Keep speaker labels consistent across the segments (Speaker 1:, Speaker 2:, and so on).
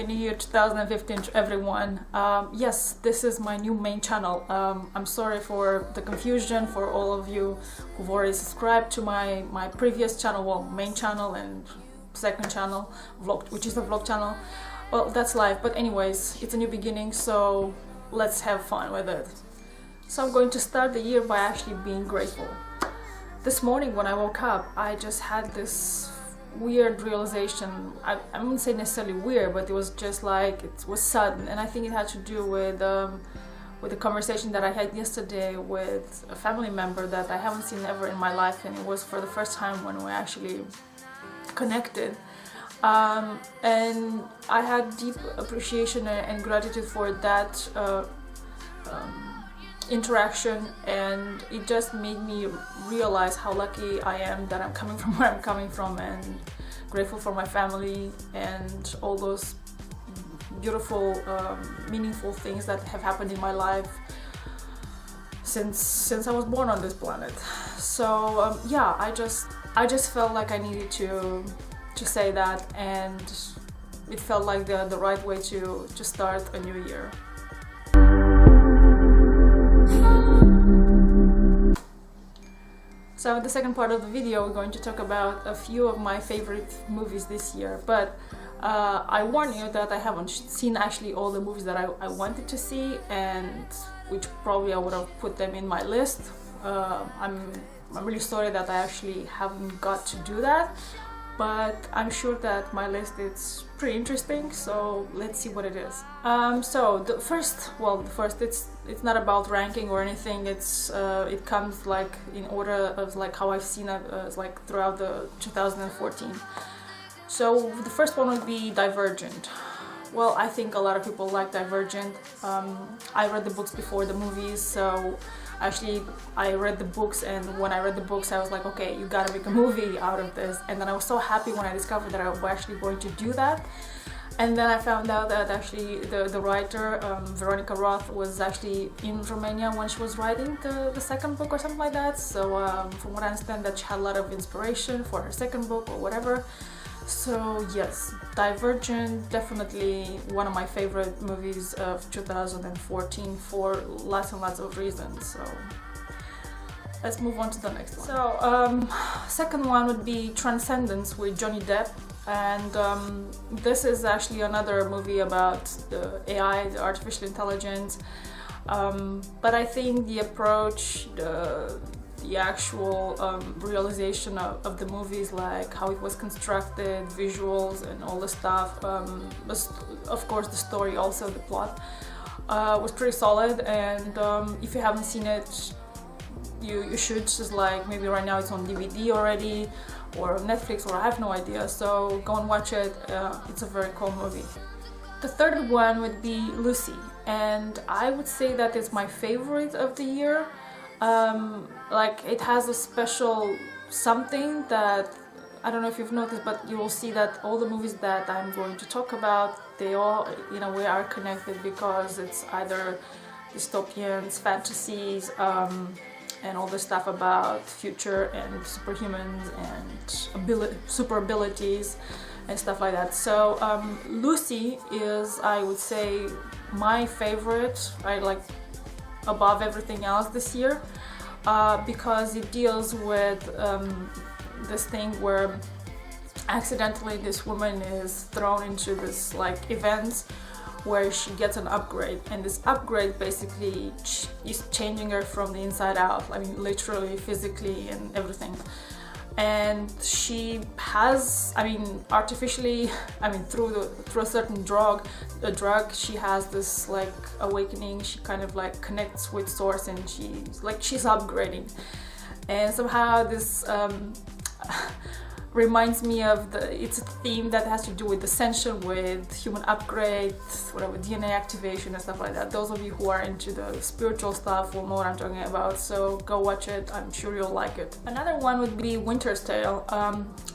Speaker 1: New Year 2015 to everyone. Yes, this is my new main channel. I'm sorry for the confusion for all of you who've already subscribed to my previous channel, well, main channel and second channel, vlog, which is the vlog channel. Well, that's life, but anyways, it's a new beginning, so let's have fun with it. So I'm going to start the year by actually being grateful. This morning when I woke up, I just had this weird realization. I wouldn't say necessarily weird, but it was just like, it was sudden, and I think it had to do with the conversation that I had yesterday with a family member that I haven't seen ever in my life, and it was for the first time when we actually connected. And I had deep appreciation and gratitude for that interaction, and it just made me realize how lucky I am that I'm coming from where I'm coming from, and grateful for my family and all those beautiful, meaningful things that have happened in my life since I was born on this planet. So yeah, I just felt like I needed to say that, and it felt like the right way to start a new year. So in the second part of the video, we're going to talk about a few of my favorite movies this year, but I warn you that I haven't seen actually all the movies that I wanted to see, and which probably I would have put them in my list. I'm really sorry that I actually haven't got to do that, but I'm sure that my list is pretty interesting, so let's see what it is. So the first, it's not about ranking or anything. It comes like in order of like how I've seen it like throughout the 2014. So the first one would be Divergent. Well, I think a lot of people like Divergent. I read the books before the movies, so actually I read the books, and when I read the books I was like, okay, you gotta make a movie out of this. And then I was so happy when I discovered that I was actually going to do that. And then I found out that actually the writer, Veronica Roth, was actually in Romania when she was writing the second book or something like that. So from what I understand, that she had a lot of inspiration for her second book or whatever. So yes, Divergent, definitely one of my favorite movies of 2014 for lots and lots of reasons. So let's move on to the next one. So second one would be Transcendence with Johnny Depp, and this is actually another movie about the AI, the artificial intelligence, but I think the approach, the actual realization of the movies, like how it was constructed, visuals and all the stuff, of course the story, also the plot, was pretty solid. And if you haven't seen it, you should. Just like maybe right now it's on DVD already or Netflix, or I have no idea, so go and watch it. It's a very cool movie. The third one would be Lucy, and I would say that it's my favorite of the year. Like, it has a special something that, I don't know if you've noticed, but you will see that all the movies that I'm going to talk about, they all in a way are connected, because it's either dystopians, fantasies, and all the stuff about future and superhumans and super abilities and stuff like that. So Lucy is, I would say, my favorite. I like above everything else this year, because it deals with this thing where accidentally this woman is thrown into this like event where she gets an upgrade, and this upgrade basically is changing her from the inside out. I mean, literally, physically, and everything. And she has, I mean, artificially, I mean, through a certain drug, she has this like awakening. She kind of like connects with source, and she's upgrading. And somehow this reminds me of it's a theme that has to do with ascension, with human upgrade, whatever, DNA activation and stuff like that. Those of you who are into the spiritual stuff will know what I'm talking about, so go watch it. I'm sure you'll like it. Another one would be Winter's Tale.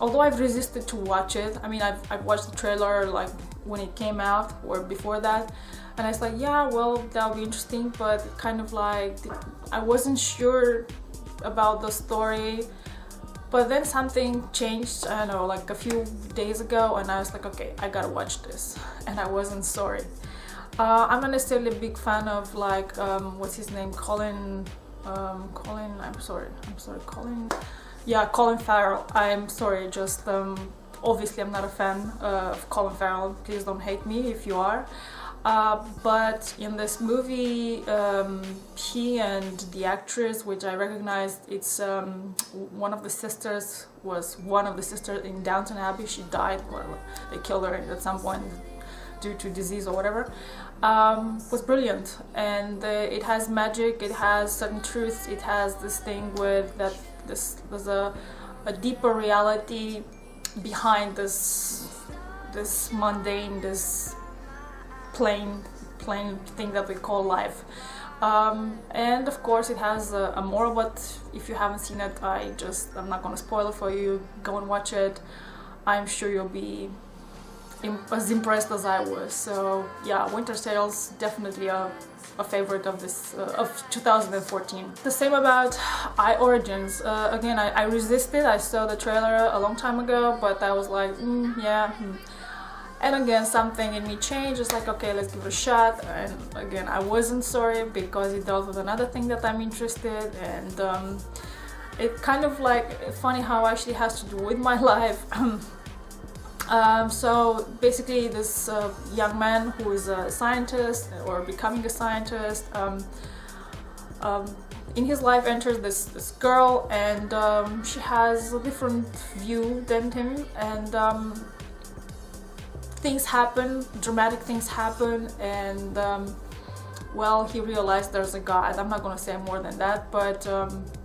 Speaker 1: Although I've resisted to watch it, I mean, I've watched the trailer like when it came out or before that, and I was like, yeah, well, that'll be interesting, but kind of like I wasn't sure about the story. But then something changed, I don't know, like a few days ago, and I was like, okay, I gotta watch this, and I wasn't sorry. I'm not necessarily a big fan of like what's his name, Colin. Yeah, Colin Farrell. I'm sorry, just obviously I'm not a fan of Colin Farrell. Please don't hate me if you are. But in this movie, he and the actress, which I recognized, it's one of the sisters in Downton Abbey. She died, or they killed her at some point due to disease or whatever. Was brilliant, and it has magic, it has certain truths, it has this thing with that there's a deeper reality behind this mundane, this plain thing that we call life. And of course it has a moral, but if you haven't seen it, I'm not gonna spoil it for you. Go and watch it. I'm sure you'll be as impressed as I was. So yeah, Winter Tales, definitely a favorite of this of 2014. The same about I Origins. Again, I resisted. I saw the trailer a long time ago, but I was like, And again, something in me changed. It's like, okay, let's give it a shot. And again, I wasn't sorry, because it dealt with another thing that I'm interested, and it kind of like funny how it actually has to do with my life. So basically, this young man who is a scientist or becoming a scientist, in his life enters this girl, and she has a different view than him, and things happen, dramatic things happen, and well, he realized there's a God. I'm not gonna say more than that, but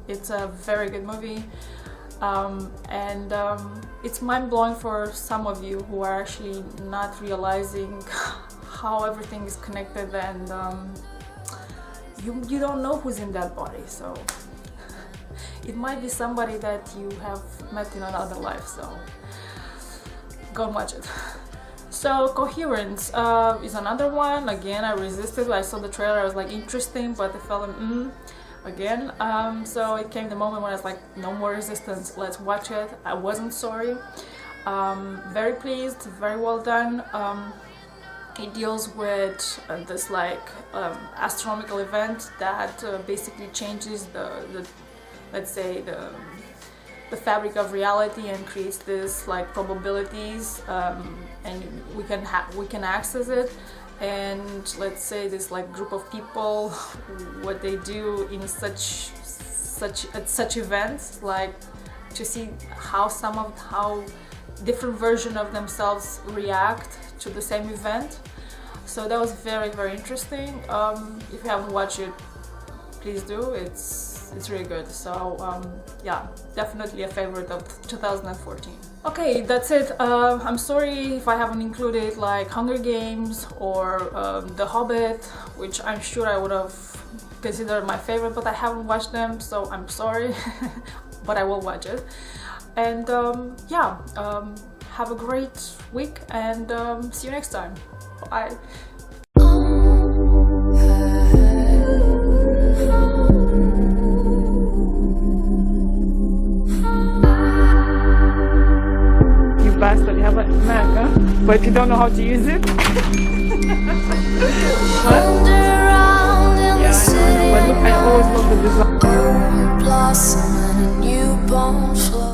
Speaker 1: it's a very good movie. And it's mind-blowing for some of you who are actually not realizing how everything is connected, and you don't know who's in that body, so it might be somebody that you have met in another life, so go and watch it. So Coherence is another one. Again, I resisted. I saw the trailer, I was like, interesting, but I felt again, so it came the moment when I was like, no more resistance, let's watch it. I wasn't sorry. Very pleased, very well done. It deals with this like astronomical event that basically changes the let's say the fabric of reality, and creates this like probabilities, and we can access it. And let's say this like group of people, what they do in such events, like to see how different version of themselves react to the same event. So that was very, very interesting. If you haven't watched it, please do. It's really good. So yeah, definitely a favorite of 2014. Okay, that's it. I'm sorry if I haven't included like Hunger Games or The Hobbit, which I'm sure I would have considered my favorite, but I haven't watched them, so I'm sorry. But I will watch it. And yeah, have a great week, and see you next time. Bye. Bastard, you have a Mac, huh? But you don't know how to use it?